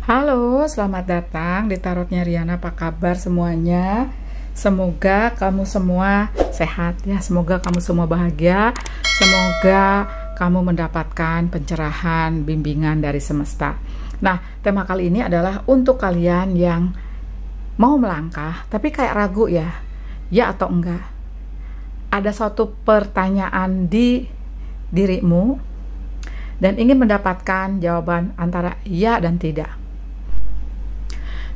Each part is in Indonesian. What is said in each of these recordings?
Halo, selamat datang di Tarotnya Riana. Apa kabar semuanya? Semoga kamu semua sehat ya. Semoga kamu semua bahagia. Semoga kamu mendapatkan pencerahan, bimbingan dari semesta. Nah, tema kali ini adalah untuk kalian yang mau melangkah tapi kayak ragu ya atau enggak. Ada suatu pertanyaan di dirimu dan ingin mendapatkan jawaban antara ya dan tidak.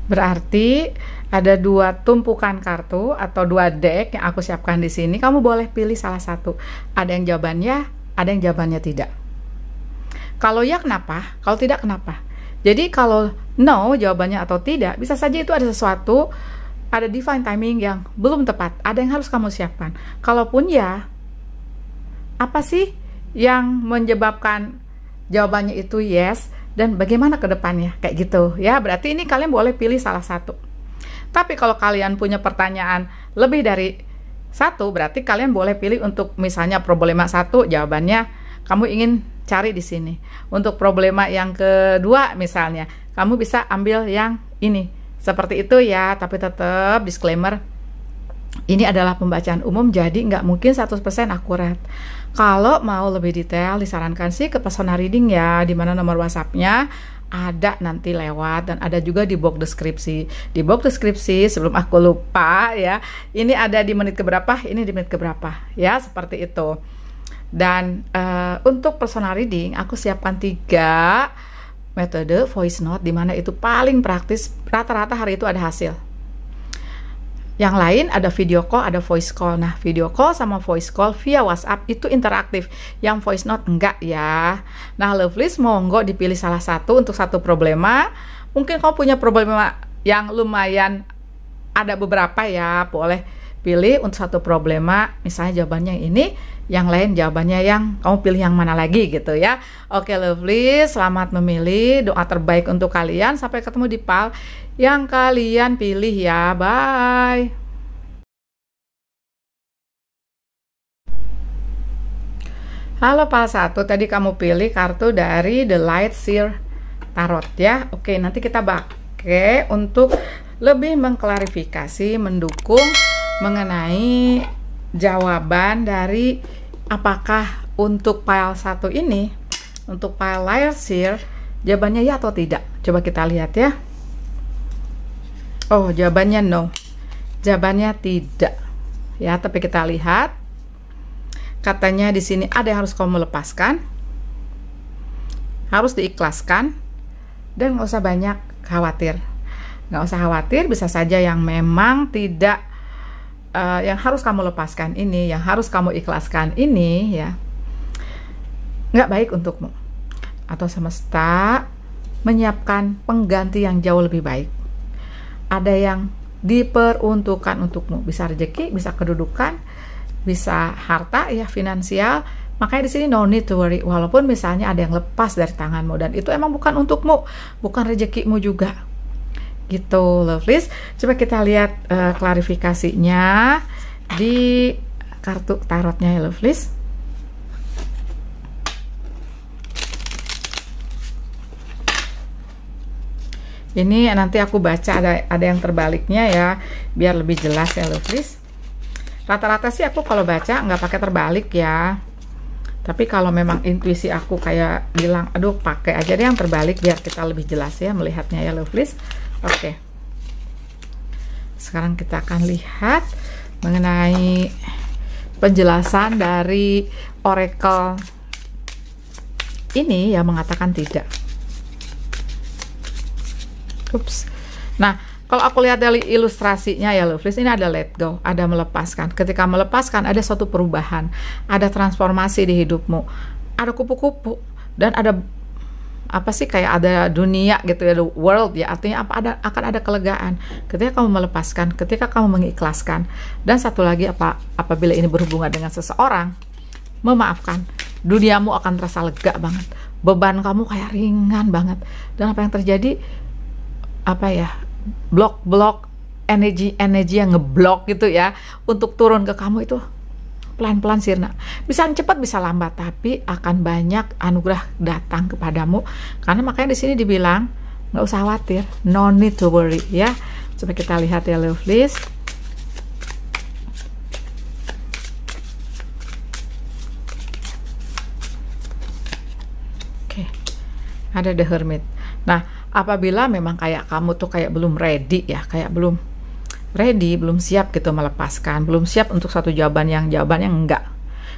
Berarti ada dua tumpukan kartu atau dua deck yang aku siapkan di sini. Kamu boleh pilih salah satu. Ada yang jawabannya, ada yang jawabannya tidak. Kalau ya kenapa? Kalau tidak kenapa? Jadi kalau no jawabannya atau tidak, bisa saja itu ada sesuatu, ada divine timing yang belum tepat. Ada yang harus kamu siapkan. Kalaupun ya, apa sih yang menyebabkan jawabannya itu yes, dan bagaimana ke depannya, kayak gitu ya. Berarti ini kalian boleh pilih salah satu. Tapi kalau kalian punya pertanyaan lebih dari satu, berarti kalian boleh pilih untuk misalnya problema satu, jawabannya kamu ingin cari di sini. Untuk problema yang kedua misalnya, kamu bisa ambil yang ini. Seperti itu ya, tapi tetap disclaimer, ini adalah pembacaan umum, jadi nggak mungkin 100% akurat. Kalau mau lebih detail, disarankan sih ke personal reading ya, dimana nomor WhatsApp-nya ada nanti lewat, dan ada juga di box deskripsi. Di box deskripsi, sebelum aku lupa ya, ini ada di menit keberapa, ini di menit keberapa ya, seperti itu. Dan untuk personal reading, aku siapkan 3 metode voice note, dimana itu paling praktis, rata-rata hari itu ada hasil. Yang lain ada video call, ada voice call. Nah, video call sama voice call via WhatsApp itu interaktif. Yang voice note enggak ya. Nah, lovelies, monggo dipilih salah satu untuk satu problema. Mungkin kamu punya problema yang lumayan, ada beberapa ya, boleh pilih untuk satu problema. Misalnya jawabannya yang ini, yang lain jawabannya yang kamu pilih yang mana lagi gitu ya. Oke lovelies, selamat memilih. Doa terbaik untuk kalian. Sampai ketemu di PAL yang kalian pilih ya. Bye. Halo PAL 1, tadi kamu pilih kartu dari The Light Seer Tarot ya. Oke, nanti kita pakai untuk lebih mengklarifikasi, mendukung mengenai jawaban dari apakah untuk pile 1 ini, untuk pile Light Seer, jawabannya ya atau tidak. Coba kita lihat ya. Oh, jawabannya no. Jawabannya tidak. Ya, tapi kita lihat. Katanya di sini ada yang harus kamu lepaskan. Harus diikhlaskan. Dan nggak usah banyak khawatir. Nggak usah khawatir, bisa saja yang memang tidak, yang harus kamu lepaskan ini, yang harus kamu ikhlaskan ini ya, nggak baik untukmu. Atau semesta menyiapkan pengganti yang jauh lebih baik. Ada yang diperuntukkan untukmu, bisa rezeki, bisa kedudukan, bisa harta ya, finansial. Makanya di sini no need to worry, walaupun misalnya ada yang lepas dari tanganmu dan itu emang bukan untukmu, bukan rezekimu juga gitu lovelies. Coba kita lihat klarifikasinya di kartu tarotnya ya lovelies. Ini nanti aku baca ada yang terbaliknya ya, biar lebih jelas ya lovelies. Rata-rata sih aku kalau baca nggak pakai terbalik ya, tapi kalau memang intuisi aku kayak bilang aduh pakai aja deh yang terbalik biar kita lebih jelas ya melihatnya ya lovelies. Oke, sekarang kita akan lihat mengenai penjelasan dari oracle ini yang mengatakan tidak. Ups. Nah, kalau aku lihat dari ilustrasinya ya lovelies, ini ada let go, ada melepaskan. Ketika melepaskan ada suatu perubahan, ada transformasi di hidupmu, ada kupu-kupu, dan ada apa sih, kayak ada dunia gitu ya, the world ya, artinya apa, akan ada kelegaan ketika kamu melepaskan, ketika kamu mengikhlaskan. Dan satu lagi, apabila ini berhubungan dengan seseorang, memaafkan, duniamu akan terasa lega banget, beban kamu kayak ringan banget. Dan apa yang terjadi, apa ya, blok energi yang ngeblok gitu ya, untuk turun ke kamu itu pelan-pelan sirna. Bisa cepat bisa lambat, tapi akan banyak anugerah datang kepadamu. Karena makanya di sini dibilang nggak usah khawatir, no need to worry ya. Coba kita lihat ya lovelies. Oke, ada the Hermit. Nah, apabila memang kayak kamu tuh kayak belum ready ya, kayak belum ready, belum siap gitu melepaskan, belum siap untuk satu jawabannya enggak.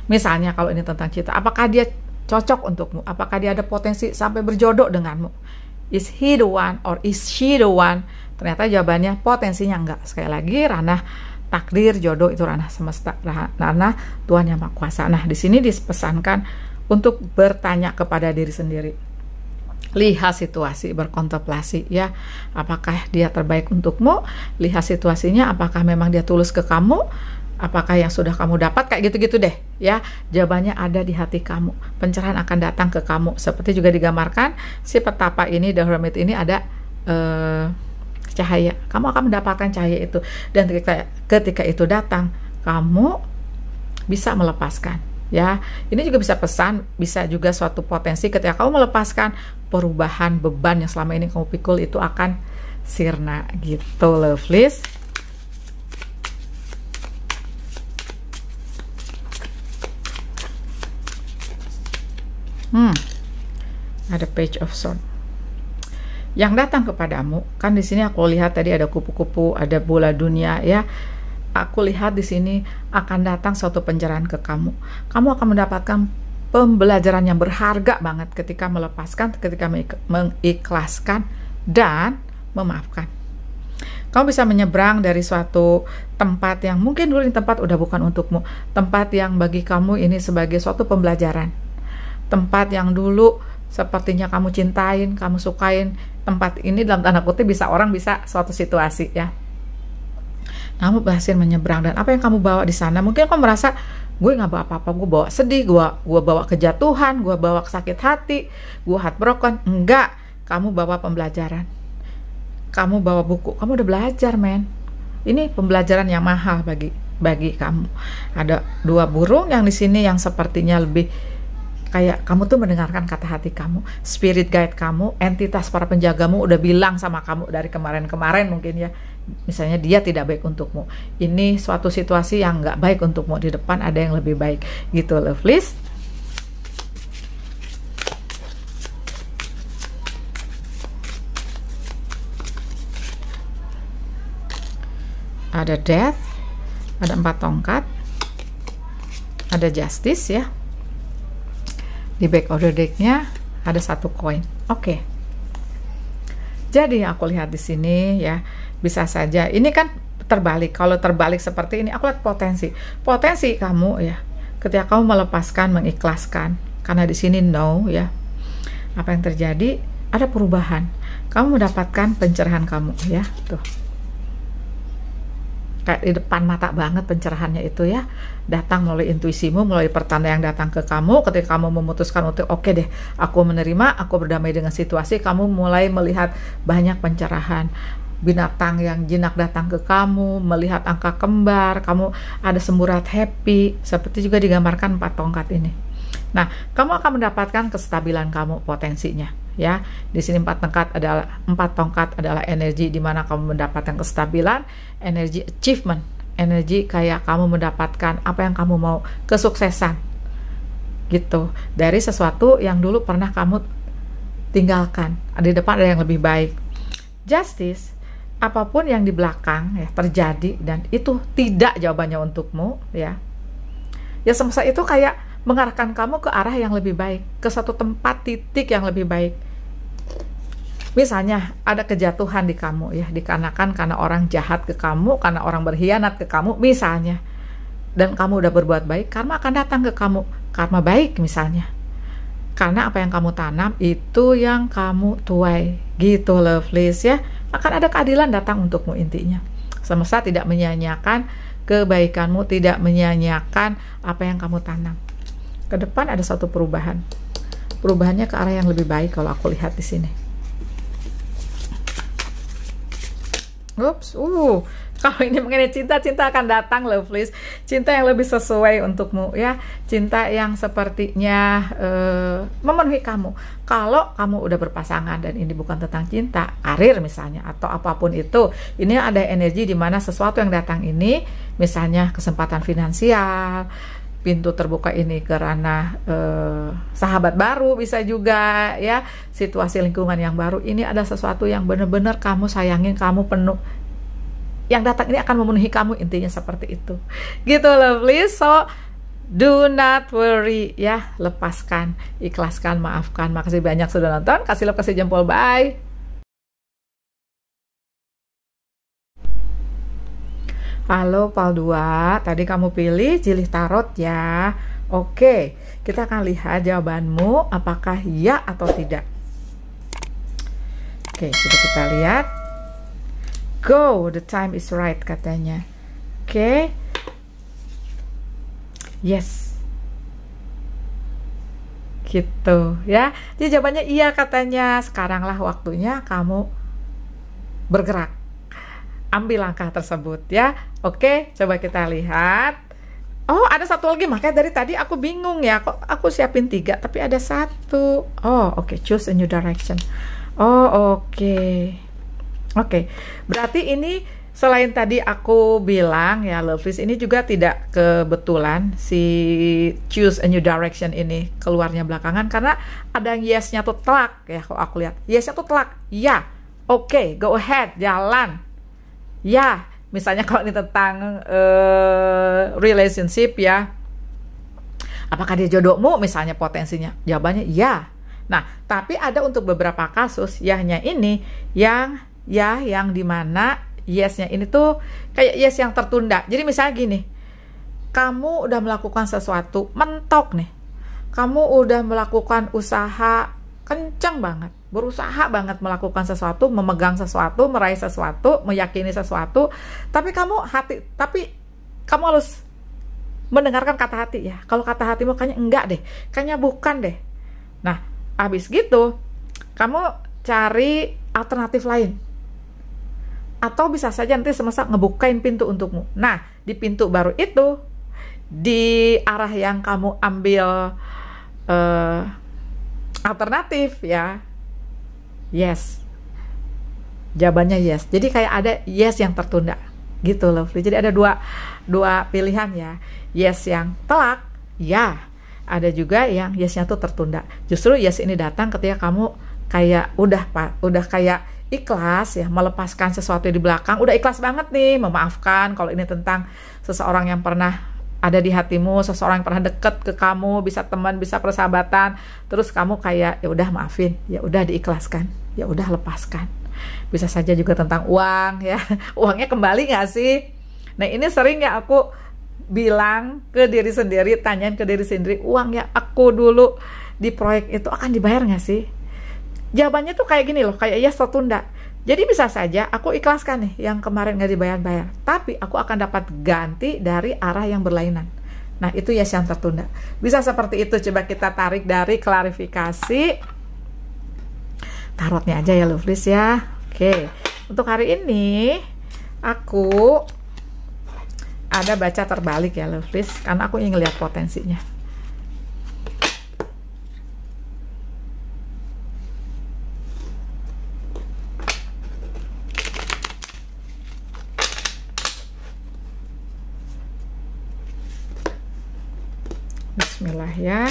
Misalnya kalau ini tentang cinta, apakah dia cocok untukmu? Apakah dia ada potensi sampai berjodoh denganmu? Is he the one or is she the one? Ternyata jawabannya potensinya enggak. Sekali lagi, ranah takdir, jodoh itu ranah semesta, ranah Tuhan Yang Maha Kuasa. Nah, di sini dipesankan untuk bertanya kepada diri sendiri. Lihat situasi, berkontemplasi ya, apakah dia terbaik untukmu. Lihat situasinya, apakah memang dia tulus ke kamu, apakah yang sudah kamu dapat, kayak gitu-gitu deh ya. Jawabannya ada di hati kamu, pencerahan akan datang ke kamu. Seperti juga digambarkan si petapa ini, the Hermit ini ada cahaya, kamu akan mendapatkan cahaya itu, dan ketika itu datang, kamu bisa melepaskan ya. Ini juga bisa pesan, bisa juga suatu potensi ketika kamu melepaskan, perubahan beban yang selama ini kamu pikul itu akan sirna gitu lovelies. Ada Page of Swords yang datang kepadamu. Kan di sini aku lihat tadi ada kupu-kupu, ada bola dunia ya. Aku lihat di sini akan datang suatu pencerahan ke kamu. Kamu akan mendapatkan pembelajaran yang berharga banget ketika melepaskan, ketika mengikhlaskan dan memaafkan. Kamu bisa menyeberang dari suatu tempat yang mungkin dulu ini tempat udah bukan untukmu, tempat yang bagi kamu ini sebagai suatu pembelajaran, tempat yang dulu sepertinya kamu cintain, kamu sukain. Tempat ini dalam tanda kutip bisa orang, bisa suatu situasi ya. Kamu berhasil menyeberang, dan apa yang kamu bawa di sana, mungkin kamu merasa gue nggak bawa apa-apa, gue bawa sedih, gue bawa kejatuhan, gue bawa sakit hati, gue heartbroken. Enggak, kamu bawa pembelajaran, kamu bawa buku, kamu udah belajar men. Ini pembelajaran yang mahal bagi kamu. Ada dua burung yang di sini yang sepertinya lebih kayak kamu tuh mendengarkan kata hati kamu, spirit guide kamu, entitas para penjagamu udah bilang sama kamu dari kemarin-kemarin mungkin ya, misalnya dia tidak baik untukmu, ini suatu situasi yang nggak baik untukmu, di depan ada yang lebih baik gitu lovelies. Ada Death, ada 4 tongkat, ada Justice ya. Di back order decknya ada 1 koin. Oke. Jadi aku lihat di sini ya, bisa saja ini kan terbalik. Kalau terbalik seperti ini, aku lihat potensi kamu ya, ketika kamu melepaskan, mengikhlaskan. Karena di sini no ya. Apa yang terjadi? Ada perubahan. Kamu mendapatkan pencerahan kamu ya. Tuh. Kayak di depan mata banget pencerahannya itu ya, datang melalui intuisimu, melalui pertanda yang datang ke kamu ketika kamu memutuskan untuk oke deh, aku menerima, aku berdamai dengan situasi. Kamu mulai melihat banyak pencerahan, binatang yang jinak datang ke kamu, melihat angka kembar, kamu ada semburat happy, seperti juga digambarkan 4 tongkat ini. Nah, kamu akan mendapatkan kestabilan kamu, potensinya ya. Di sini 4 tongkat adalah energi di mana kamu mendapatkan kestabilan, energi achievement, energi kayak kamu mendapatkan apa yang kamu mau, kesuksesan gitu dari sesuatu yang dulu pernah kamu tinggalkan. Di depan ada yang lebih baik. Justice, apapun yang di belakang ya terjadi dan itu tidak jawabannya untukmu ya. Ya semesta itu kayak mengarahkan kamu ke arah yang lebih baik, ke satu tempat titik yang lebih baik. Misalnya ada kejatuhan di kamu ya, dikarenakan karena orang jahat ke kamu, karena orang berkhianat ke kamu misalnya, dan kamu udah berbuat baik, karma akan datang ke kamu, karma baik misalnya. Karena apa yang kamu tanam itu yang kamu tuai gitu lovelies ya. Akan ada keadilan datang untukmu intinya. Semesta tidak menyia-nyiakan kebaikanmu, tidak menyia-nyiakan apa yang kamu tanam. Ke depan ada satu perubahan. Perubahannya ke arah yang lebih baik kalau aku lihat di sini. Ups, kalau ini mengenai cinta, cinta akan datang, lovelies. Cinta yang lebih sesuai untukmu, ya. Cinta yang sepertinya memenuhi kamu. Kalau kamu udah berpasangan dan ini bukan tentang cinta, karir misalnya, atau apapun itu, ini ada energi di mana sesuatu yang datang ini, misalnya kesempatan finansial, pintu terbuka ini karena sahabat baru bisa juga, ya, situasi lingkungan yang baru, ini ada sesuatu yang benar-benar kamu sayangin, kamu penuh, yang datang ini akan memenuhi kamu, intinya seperti itu gitu, lovely. So do not worry, ya, lepaskan, ikhlaskan, maafkan. Makasih banyak sudah nonton, kasih love, kasih jempol, bye. Halo Pal 2, tadi kamu pilih jilih tarot, ya. Oke, kita akan lihat jawabanmu apakah ya atau tidak. Oke, coba kita lihat. Go, the time is right katanya. Oke. Yes. Gitu, ya. Jadi jawabannya iya katanya. Sekaranglah waktunya kamu bergerak. Ambil langkah tersebut, ya. Oke, coba kita lihat. Oh, ada satu lagi, makanya dari tadi aku bingung, ya. Kok aku siapin 3 tapi ada 1. Oh, oke, choose a new direction. Oh, oke. Oke, berarti ini selain tadi aku bilang, ya, lovelies, ini juga tidak kebetulan si choose a new direction ini keluarnya belakangan, karena ada yes-nya tuh telak, ya. Kalau aku lihat yes-nya tuh telak, ya. Oke, go ahead, jalan. Ya, misalnya kalau ini tentang relationship, ya, apakah dia jodohmu misalnya potensinya, jawabannya ya. Nah, tapi ada untuk beberapa kasus yahnya ini yang dimana yes-nya ini tuh kayak yes yang tertunda. Jadi misalnya gini, kamu udah melakukan sesuatu, mentok nih, kamu udah melakukan usaha kencang banget, berusaha banget melakukan sesuatu, memegang sesuatu, meraih sesuatu, meyakini sesuatu, tapi kamu harus mendengarkan kata hati, ya. Kalau kata hatimu kayaknya enggak deh, kayaknya bukan deh. Nah, habis gitu kamu cari alternatif lain, atau bisa saja nanti semesta ngebukain pintu untukmu. Nah, di pintu baru itu, di arah yang kamu ambil alternatif, ya, yes, jawabannya yes. Jadi kayak ada yes yang tertunda gitu loh. Jadi ada dua pilihan, ya. Yes yang telak, ya. Ada juga yang yesnya tuh tertunda. Justru yes ini datang ketika kamu kayak udah kayak ikhlas, ya, melepaskan sesuatu di belakang, udah ikhlas banget nih, memaafkan. Kalau ini tentang seseorang yang pernah ada di hatimu, seseorang yang pernah deket ke kamu, bisa teman, bisa persahabatan, terus kamu kayak ya udah maafin, ya udah diikhlaskan, ya udah lepaskan. Bisa saja juga tentang uang, ya. Uangnya kembali nggak sih? Nah, ini sering ya aku bilang ke diri sendiri, tanyain ke diri sendiri, uang ya aku dulu di proyek itu akan dibayar nggak sih? Jawabannya tuh kayak gini loh, kayak ya tertunda. Jadi bisa saja aku ikhlaskan nih yang kemarin nggak dibayar-bayar, tapi aku akan dapat ganti dari arah yang berlainan. Nah, itu yes yang tertunda. Bisa seperti itu. Coba kita tarik dari klarifikasi tarotnya aja, ya, lovelies, ya. Oke, untuk hari ini aku ada baca terbalik, ya, lovelies, karena aku ingin lihat potensinya. Bismillah, ya.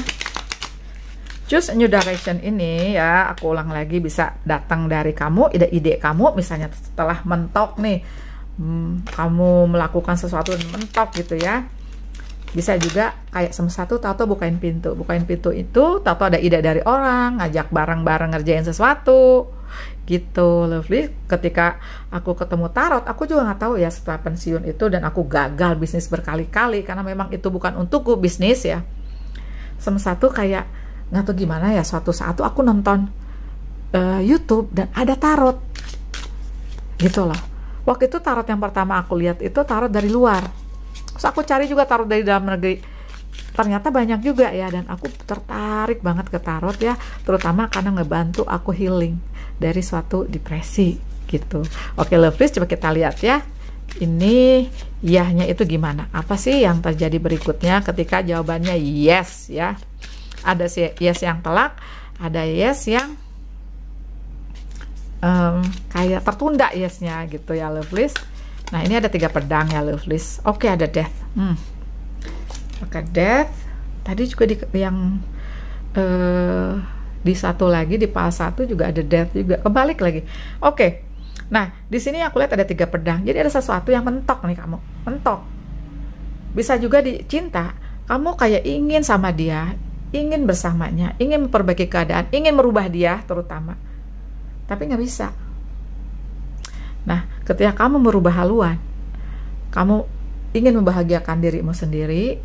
Choose a new direction ini, ya, aku ulang lagi, bisa datang dari kamu, ide-ide kamu, misalnya setelah mentok nih, kamu melakukan sesuatu mentok gitu, ya. Bisa juga kayak semesta tuh tato bukain pintu itu, tato ada ide dari orang, ngajak bareng-bareng ngerjain sesuatu gitu, lovely. Ketika aku ketemu tarot, aku juga nggak tahu, ya, setelah pensiun itu, dan aku gagal bisnis berkali-kali karena memang itu bukan untukku bisnis, ya. Semesta tuh kayak nggak tahu gimana, ya, suatu saat tuh aku nonton YouTube dan ada tarot gitu loh. Waktu itu tarot yang pertama aku lihat itu tarot dari luar, terus aku cari juga tarot dari dalam negeri, ternyata banyak juga, ya, dan aku tertarik banget ke tarot, ya, terutama karena ngebantu aku healing dari suatu depresi gitu. Oke lovelies, coba kita lihat ya. Ini yahnya itu gimana? Apa sih yang terjadi berikutnya ketika jawabannya yes ya? Ada yes yang telak, ada yes yang kayak tertunda yesnya gitu ya lovelies. Nah ini ada 3 pedang ya lovelies. Oke, ada death. Oke, death. Tadi juga yang di satu lagi, di pile 1 juga ada death juga, kebalik lagi. Oke, nah di sini aku lihat ada 3 pedang, jadi ada sesuatu yang mentok nih kamu, mentok. Bisa juga di cinta, kamu kayak ingin sama dia, ingin bersamanya, ingin memperbaiki keadaan, ingin merubah dia terutama, tapi nggak bisa. Nah ketika kamu merubah haluan, kamu ingin membahagiakan dirimu sendiri,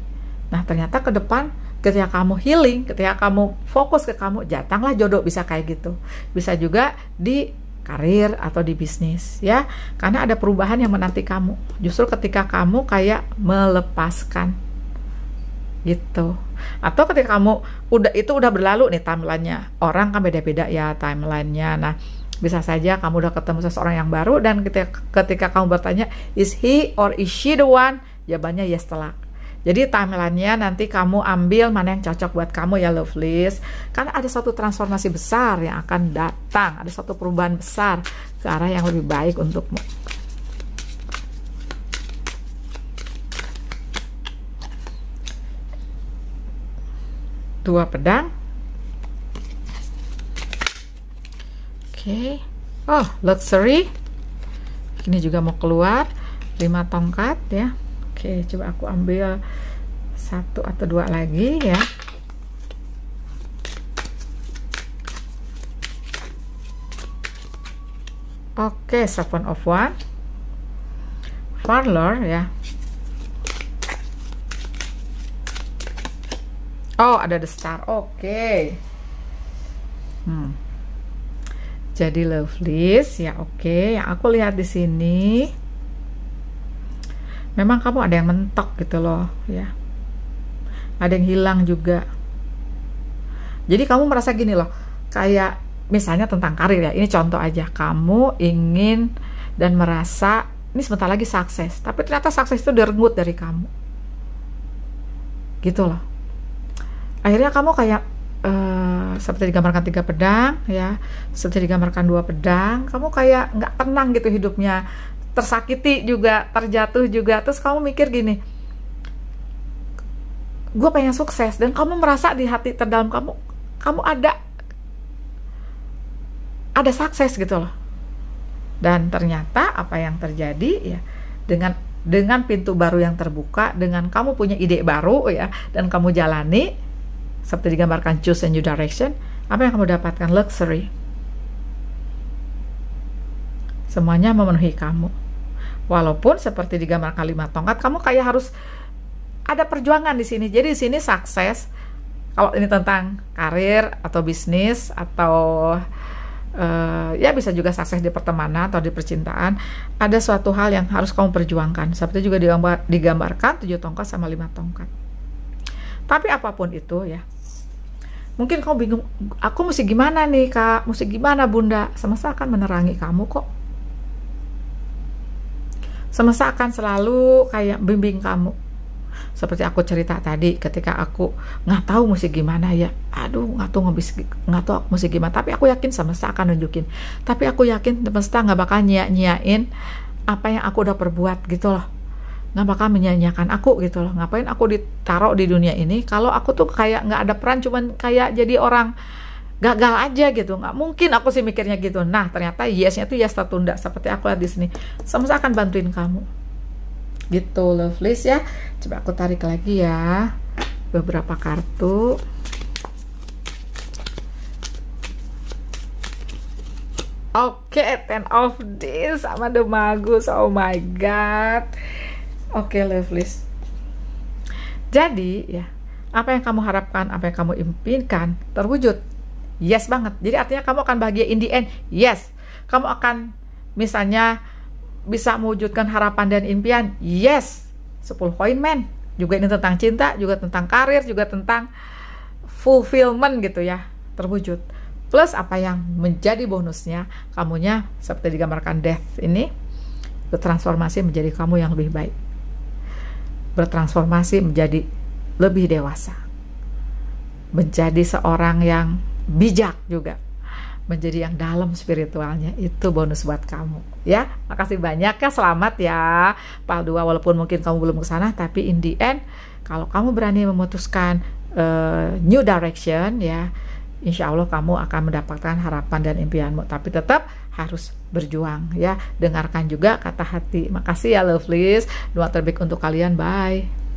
nah ternyata ke depan ketika kamu healing, ketika kamu fokus ke kamu, datanglah jodoh. Bisa kayak gitu, bisa juga di karir atau di bisnis ya, karena ada perubahan yang menanti kamu justru ketika kamu kayak melepaskan gitu. Atau ketika kamu udah berlalu nih timelinenya, orang kan beda-beda ya timelinenya. Nah bisa saja kamu udah ketemu seseorang yang baru dan ketika kamu bertanya is he or is she the one, jawabannya yes telak. Jadi timelinenya nanti kamu ambil mana yang cocok buat kamu ya lovelies. Karena ada suatu transformasi besar yang akan datang, ada suatu perubahan besar ke arah yang lebih baik untukmu. Dua pedang. Oke. Oh, luxury. Ini juga mau keluar. 5 tongkat ya. Oke, coba aku ambil 1 atau 2 lagi ya. Oke, 7 of Wands, Parlor ya. Oh, ada the Star. Oke. Jadi lovelies ya. Oke, yang aku lihat di sini memang kamu ada yang mentok gitu loh ya, ada yang hilang juga. Jadi kamu merasa gini loh, kayak misalnya tentang karir ya, ini contoh aja, kamu ingin dan merasa ini sebentar lagi sukses, tapi ternyata sukses itu direnggut dari kamu gitu loh. Akhirnya kamu kayak seperti digambarkan 3 pedang ya, seperti digambarkan 2 pedang, kamu kayak nggak tenang gitu hidupnya, tersakiti juga, terjatuh juga. Terus kamu mikir gini, gue pengen sukses, dan kamu merasa di hati terdalam kamu ada sukses gitu loh. Dan ternyata apa yang terjadi ya, dengan pintu baru yang terbuka, dengan kamu punya ide baru ya, dan kamu jalani seperti digambarkan choose a new direction, apa yang kamu dapatkan? Luxury. Semuanya memenuhi kamu. Walaupun seperti digambarkan 5 tongkat, kamu kayak harus ada perjuangan di sini. Jadi di sini sukses. Kalau ini tentang karir atau bisnis atau ya bisa juga sukses di pertemanan atau di percintaan, ada suatu hal yang harus kamu perjuangkan. Seperti juga digambarkan 7 tongkat sama 5 tongkat. Tapi apapun itu ya, mungkin kamu bingung, aku mesti gimana nih kak, mesti gimana bunda? Semesta akan menerangi kamu kok. Semesta akan selalu kayak bimbing kamu. Seperti aku cerita tadi, ketika aku nggak tahu mesti gimana ya, aduh nggak tahu aku mesti gimana, tapi aku yakin semesta akan nunjukin. Tapi aku yakin semesta nggak bakal nyiain apa yang aku udah perbuat gitu loh, nggak bakal menyia-nyiakan aku gitu loh. Ngapain aku ditaruh di dunia ini kalau aku tuh kayak nggak ada peran, cuman kayak jadi orang gagal aja gitu. Nggak mungkin aku sih mikirnya gitu. Nah ternyata yesnya tuh yes tertunda, seperti aku lihat di sini. Semesta akan bantuin kamu gitu lovelies ya. Coba aku tarik lagi ya beberapa kartu. Oke, 10 of this sama the Magus. Oh my god. Oke lovelies, jadi ya, apa yang kamu harapkan, apa yang kamu impikan terwujud. Yes banget. Jadi artinya kamu akan bahagia in the end. Yes. Kamu akan misalnya bisa mewujudkan harapan dan impian. Yes. 10 koin men. Juga ini tentang cinta, juga tentang karir, juga tentang fulfillment gitu ya. Terwujud. Plus apa yang menjadi bonusnya, kamunya seperti digambarkan Death ini, bertransformasi menjadi kamu yang lebih baik. Bertransformasi menjadi lebih dewasa. Menjadi seorang yang bijak juga. Menjadi yang dalam spiritualnya. Itu bonus buat kamu. Ya, makasih banyak ya. Selamat ya. PAL 2, walaupun mungkin kamu belum ke sana, tapi in the end, kalau kamu berani memutuskan new direction ya, insya Allah kamu akan mendapatkan harapan dan impianmu. Tapi tetap harus berjuang ya. Dengarkan juga kata hati. Makasih ya lovelies. Doa terbaik untuk kalian. Bye.